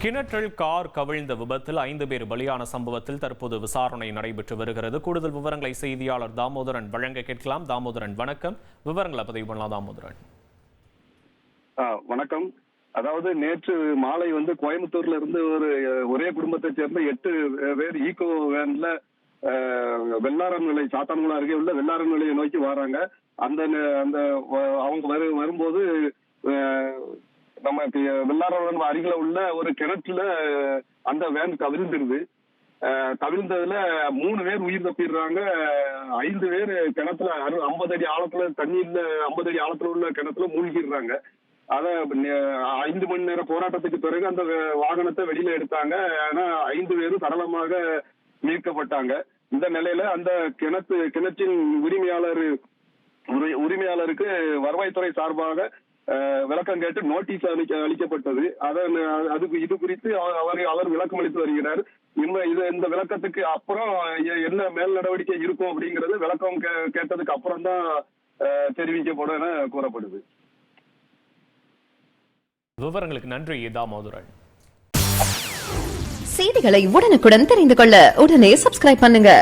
கிணற்றில் கார் கவிழ்ந்த விபத்தில் 5 பேர் பலியான சம்பவத்தில் தற்போது விசாரணை நடைபெற்று வருகிறது. கூடுதல் விவரங்களை செய்தியாளர் தாமோதரன் வழங்க கேட்கலாம். தாமோதரன் வணக்கம். விவரங்களை பதிவு பண்ணலாம். தாமோதரன் வணக்கம். அதாவது நேற்று மாலை கோயம்புத்தூர்ல இருந்து ஒரே குடும்பத்தை சேர்ந்த 8 பேர் ஈகோ வேன்ல வெள்ளாரம் நிலை சாத்தான்குளம் அருகே உள்ள வெள்ளாரம் நிலையை நோக்கி வராங்க. அந்த அவங்க வரும்போது நம்ம வெள்ளாரம் அருகில உள்ள ஒரு கிணற்றுல அந்த வேன் கவிழ்ந்துருது. கவிழ்ந்ததுல 3 பேர் உயிர் தப்பிடுறாங்க. 5 பேர் கிணத்துல 50 அடி ஆழத்துல தண்ணீர்ல 50 அடி ஆழத்துல உள்ள கிணத்துல மூழ்கிடுறாங்க. அத 5 மணி நேர போராட்டத்துக்கு பிறகு அந்த வாகனத்தை வெளியில எடுத்தாங்க. ஆனா 5 பேரும் சடலமாக மீட்கப்பட்டாங்க. இந்த நிலையில அந்த கிணற்றின் உரிமையாளருக்கு வருவாய்த்துறை சார்பாக விளக்கம் கேட்டு நோட்டீஸ் அளிக்கப்பட்டது. இது குறித்து அவர் விளக்கம் அளித்து வருகிறார். இந்த விளக்கத்துக்கு அப்புறம் என்ன மேல் நடவடிக்கை இருக்கும் அப்படிங்கறது விளக்கம் கேட்டதுக்கு அப்புறம் தான் தெரிவிக்கப்படும் என கூறப்படுது. விவரங்களுக்கு நன்றி தாமோதரன். செய்திகளை உடனுக்குடன் தெரிந்து கொள்ள உடனே சப்ஸ்கிரைப் பண்ணுங்க.